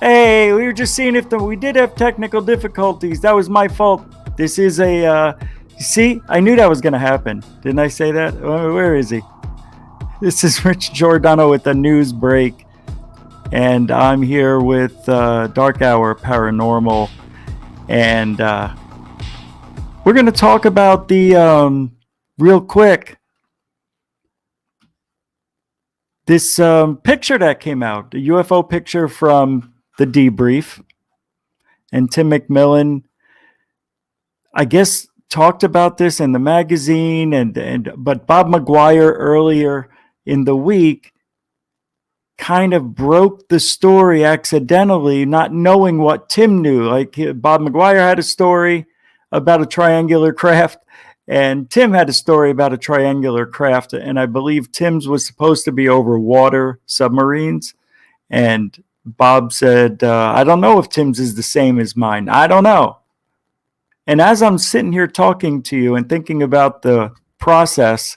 Hey, we were just seeing if we did have technical difficulties. That was my fault. This is see, I knew that was going to happen. Didn't I say that? Where is he? This is Rich Giordano with the news break. And I'm here with Dark Hour Paranormal. And we're going to talk about the, real quick, this picture that came out, the UFO picture from the Debrief. And Tim McMillan, I guess, talked about this in the magazine, but Bob McGuire earlier in the week kind of broke the story accidentally, not knowing what Tim knew. Like Bob McGuire had a story about a triangular craft, and Tim had a story about a triangular craft, and I believe Tim's was supposed to be over water submarines, and Bob said, I don't know if Tim's is the same as mine. I don't know. And as I'm sitting here talking to you and thinking about the process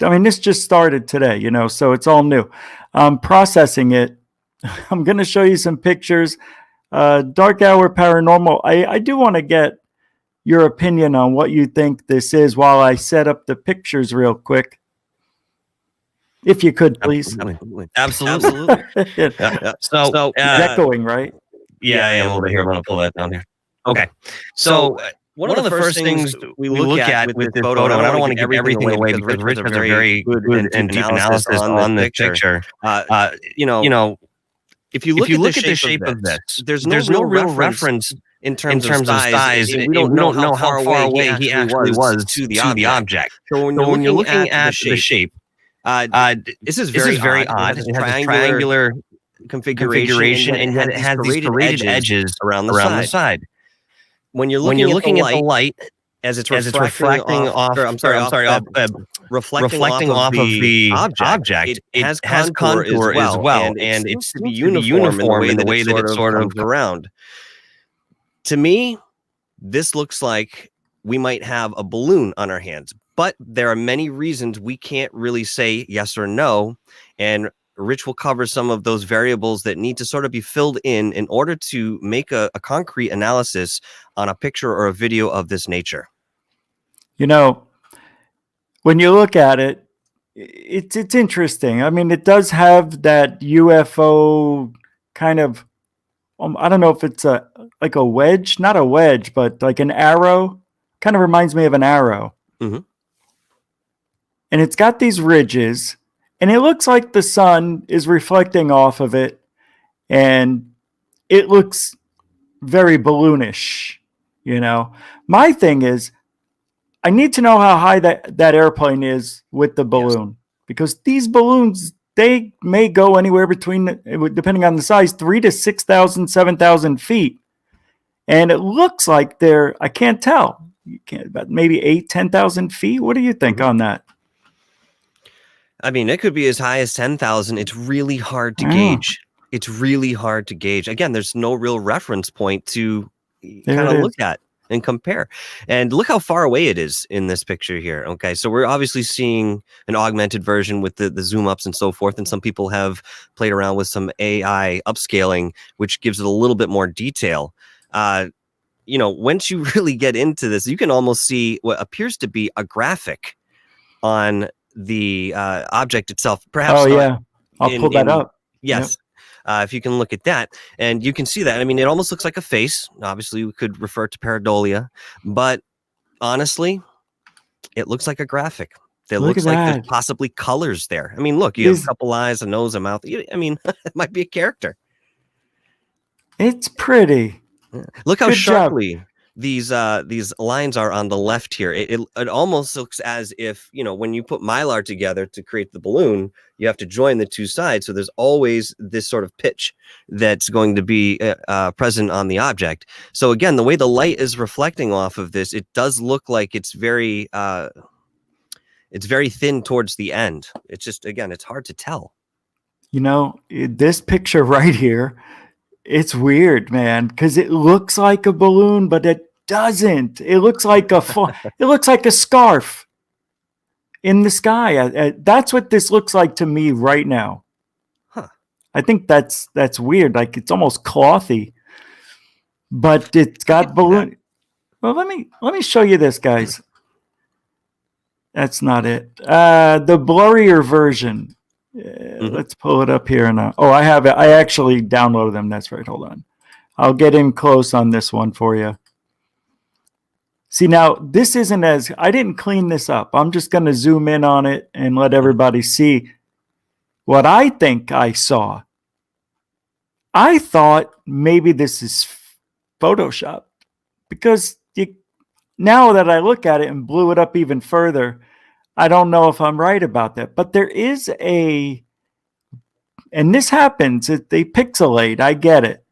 this just started today, so it's all new. I'm processing it. I'm going to show you some pictures. Dark Hour Paranormal, I do want to get your opinion on what you think this is while I set up the pictures real quick. If you could, please. Absolutely. Yeah. So it's echoing, right? Yeah, I am over here. I'm going to pull that down here. Okay. So one of the first things we look at with this photo, and I don't want to give everything away because Rich has a very good and deep analysis on the picture. If you look at the shape of this, there's no real reference in terms of size. We don't know how far away he actually was to the object. So when you're looking at the shape, this is very odd. It has a triangular configuration, and yet it has these serrated edges around the side. When you're looking at the light as it's reflecting off of the object, it has contour as well, and it's to be uniform in the way that it sort of comes around. To me, this looks like we might have a balloon on our hands, but there are many reasons we can't really say yes or no, and Rich will cover some of those variables that need to sort of be filled in order to make a concrete analysis on a picture or a video of this nature. When you look at it, it's interesting. I mean, it does have that UFO kind of, I don't know if it's like a wedge, not a wedge, but like an arrow. Kind of reminds me of an arrow. Mm-hmm. And it's got these ridges. And it looks like the sun is reflecting off of it, and it looks very balloonish, My thing is, I need to know how high that airplane is with the balloon, because these balloons, they may go anywhere between, depending on the size, 3,000 to 6,000, 7,000 feet. And it looks like I can't tell, about maybe 8,000, 10,000 feet. What do you think on that? I mean, it could be as high as 10,000. It's really hard to gauge. It's really hard to gauge. Again, there's no real reference point to kind of look at and compare. And look how far away it is in this picture here. Okay, so we're obviously seeing an augmented version with the zoom ups and so forth. And some people have played around with some AI upscaling, which gives it a little bit more detail. Once you really get into this, you can almost see what appears to be a graphic on the object itself. Perhaps. Oh yeah, I'll pull that up. Yes. Yep. If you can look at that, and you can see that. I mean, it almost looks like a face. Obviously, we could refer to pareidolia, but honestly, it looks like a graphic. It looks like there's possibly colors there. I mean, look, you have a couple eyes, a nose, a mouth. I mean, it might be a character. It's pretty. Yeah. Look how sharply these lines are on the left here. It almost looks as if, when you put Mylar together to create the balloon, you have to join the two sides. So there's always this sort of pitch that's going to be present on the object. So again, the way the light is reflecting off of this, it does look like it's very thin towards the end. It's just, again, it's hard to tell. This picture right here, it's weird, man, because it looks like a balloon, but it doesn't. It looks like a scarf in the sky. That's what this looks like to me right now. Huh. I think that's weird. Like it's almost clothy, but it's got balloon. Well, let me show you this, guys. That's not it. The blurrier version. Let's pull it up here. And I have it. I actually downloaded them. That's right. Hold on. I'll get in close on this one for you. See, now this isn't as, I didn't clean this up. I'm just going to zoom in on it and let everybody see what I think I saw. I thought maybe this is Photoshop because now that I look at it and blew it up even further, I don't know if I'm right about that. But there is and this happens, they pixelate, I get it.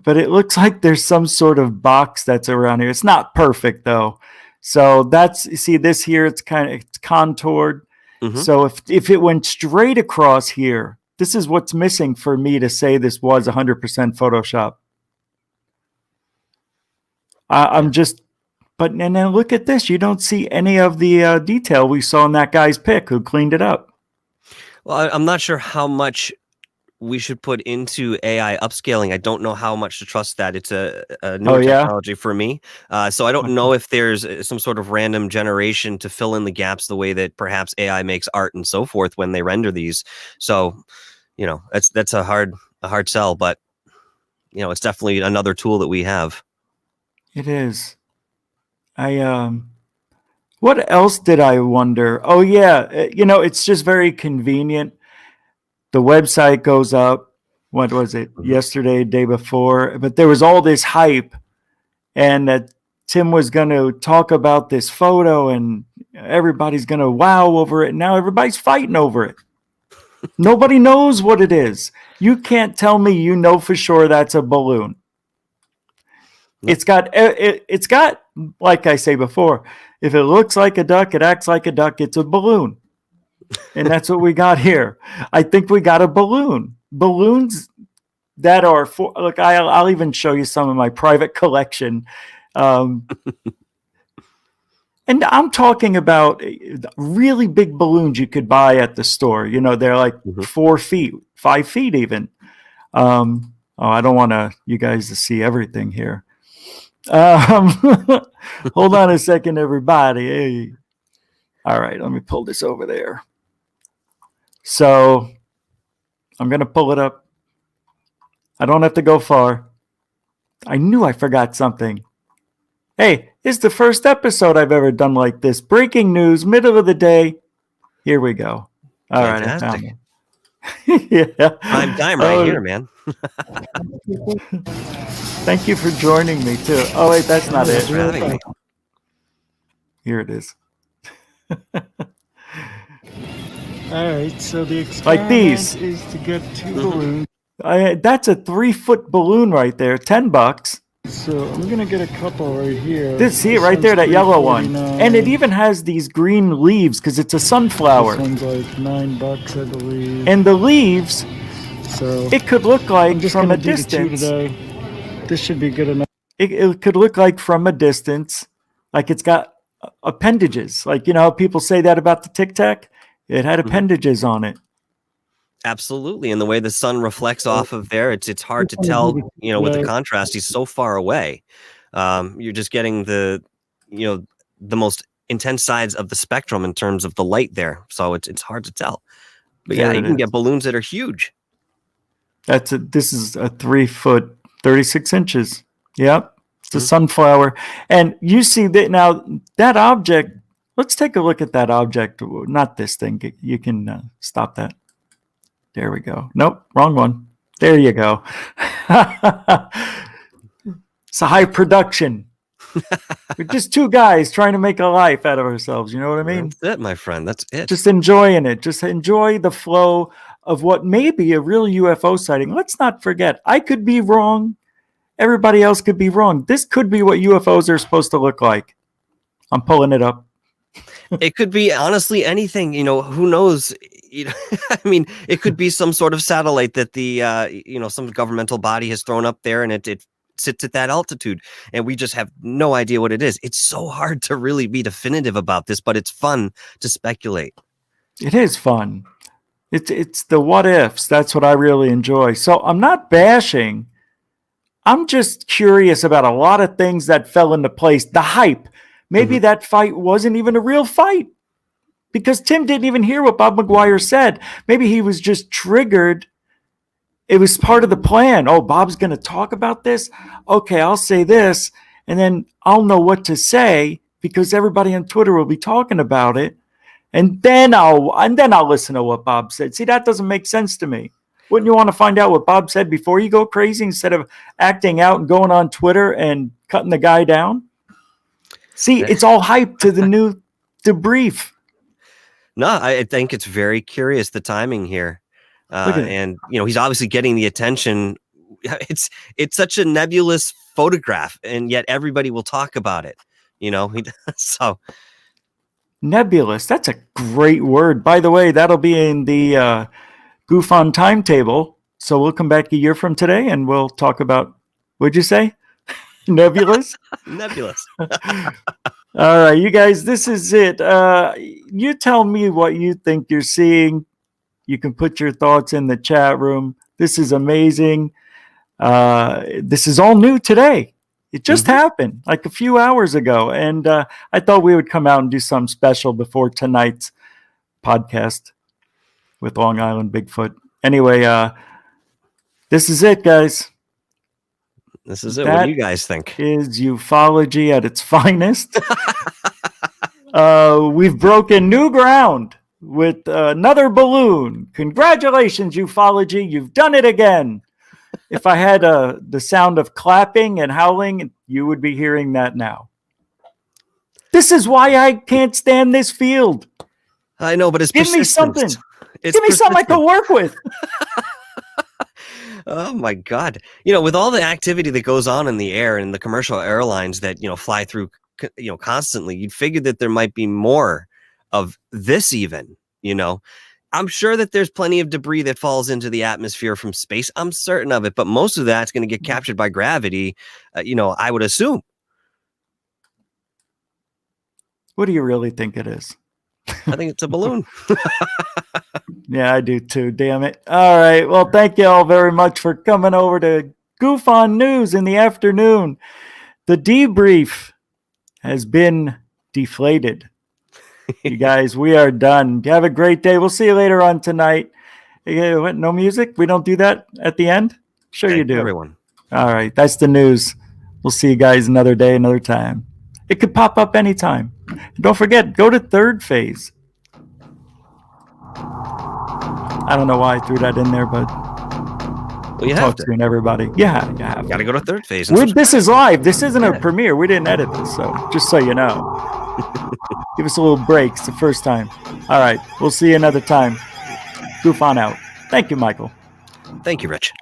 But it looks like there's some sort of box that's around here. It's not perfect though. So you see this here, it's contoured. So if it went straight across here, this is what's missing for me to say this was 100% Photoshop. I'm just, and then look at this. You don't see any of the detail we saw in that guy's pic who cleaned it up. Well, I'm not sure how much we should put into AI upscaling. I don't know how much to trust that. It's a new technology for me. So I don't know if there's some sort of random generation to fill in the gaps the way that perhaps AI makes art and so forth when they render these. So, that's a hard sell, but it's definitely another tool that we have. It is. What else did I wonder? Oh yeah. It's just very convenient. The website goes up, what was it, yesterday, day before, but there was all this hype and that Tim was going to talk about this photo and everybody's going to wow over it. Now everybody's fighting over it. Nobody knows what it is. You can't tell me for sure that's a balloon. It's got, like I say before, if it looks like a duck, it acts like a duck, it's a balloon. And that's what we got here. I think we got a balloon. Balloons that are look, I'll even show you some of my private collection. And I'm talking about really big balloons you could buy at the store. They're like 4 feet, 5 feet even. I don't want you guys to see everything here. Hold on a second, everybody. Hey. All right, let me pull this over there. So I'm going to pull it up. I don't have to go far. I knew I forgot something. Hey, it's the first episode I've ever done like this. Breaking news, middle of the day. Here we go. All Fantastic. Right. Yeah. Prime time right here, man. Thank you for joining me too. Oh wait, that's not it. Here it is. All right, so the experiment like these is to get 2 balloons. That's a 3-foot balloon right there, $10. So I'm gonna get a couple right here. See it right there, that yellow one, and it even has these green leaves because it's a sunflower. This one's like $9, I believe. And the leaves, so it could look like from a distance. This should be good enough. It could look like from a distance, like it's got appendages. Like how people say that about the Tic Tac. It had appendages on it. Absolutely. And the way the sun reflects off of there, it's hard to tell, with the contrast. He's so far away. You're just getting the most intense sides of the spectrum in terms of the light there. So it's hard to tell. But yeah, you can get balloons that are huge. This is a 3-foot, 36 inches. Yep. It's a sunflower. And you see that now, that object, let's take a look at that object. Not this thing. You can stop that. There we go. Nope, wrong one. There you go. It's a high production. We're just 2 guys trying to make a life out of ourselves. You know what I mean? That's it, my friend. That's it. Just enjoying it. Just enjoy the flow of what may be a real UFO sighting. Let's not forget, I could be wrong. Everybody else could be wrong. This could be what UFOs are supposed to look like. I'm pulling it up. It could be honestly anything, who knows? I mean, it could be some sort of satellite that some governmental body has thrown up there and it sits at that altitude and we just have no idea what it is. It's so hard to really be definitive about this, but it's fun to speculate. It is fun. It's the what ifs. That's what I really enjoy. So I'm not bashing. I'm just curious about a lot of things that fell into place. The hype. Maybe that fight wasn't even a real fight because Tim didn't even hear what Bob McGuire said. Maybe he was just triggered. It was part of the plan. Oh, Bob's going to talk about this. Okay, I'll say this, and then I'll know what to say because everybody on Twitter will be talking about it. And then I'll listen to what Bob said. See, that doesn't make sense to me. Wouldn't you want to find out what Bob said before you go crazy instead of acting out and going on Twitter and cutting the guy down? See, it's all hype to the new Debrief. No, I think it's very curious, the timing here. And, he's obviously getting the attention. It's such a nebulous photograph, and yet everybody will talk about it. So nebulous. That's a great word. By the way, that'll be in the Goof on timetable. So we'll come back a year from today and we'll talk about, what'd you say? Nebulous? Nebulous. All right, you guys, this is it. You tell me what you think you're seeing. You can put your thoughts in the chat room. This is amazing. This is all new today. It just happened like a few hours ago. And I thought we would come out and do something special before tonight's podcast with Long Island Bigfoot. Anyway, this is it, guys. This is it. What do you guys think? Is ufology at its finest. We've broken new ground with another balloon. Congratulations, ufology. You've done it again. If I had the sound of clapping and howling, you would be hearing that now. This is why I can't stand this field. I know, but it's Give me something. Give me something I can work with. Oh my God. With all the activity that goes on in the air and the commercial airlines that, fly through, constantly, you'd figure that there might be more of this even, I'm sure that there's plenty of debris that falls into the atmosphere from space. I'm certain of it, but most of that's going to get captured by gravity, I would assume. What do you really think it is? I think it's a balloon. Yeah, I do too. Damn it. All right. Well, thank you all very much for coming over to Goof on News in the afternoon. The Debrief has been deflated. You guys, we are done. Have a great day. We'll see you later on tonight. What, no music? We don't do that at the end? Sure you do. Everyone. All right. That's the news. We'll see you guys another day, another time. It could pop up anytime. And don't forget, go to third phase. I don't know why I threw that in there, but you have to. Soon, everybody. Yeah, you have to. Got to go to third phase. This is live. This isn't a premiere. We didn't edit this, so just so you know. Give us a little break. It's the first time. All right. We'll see you another time. Goof on out. Thank you, Michael. Thank you, Rich.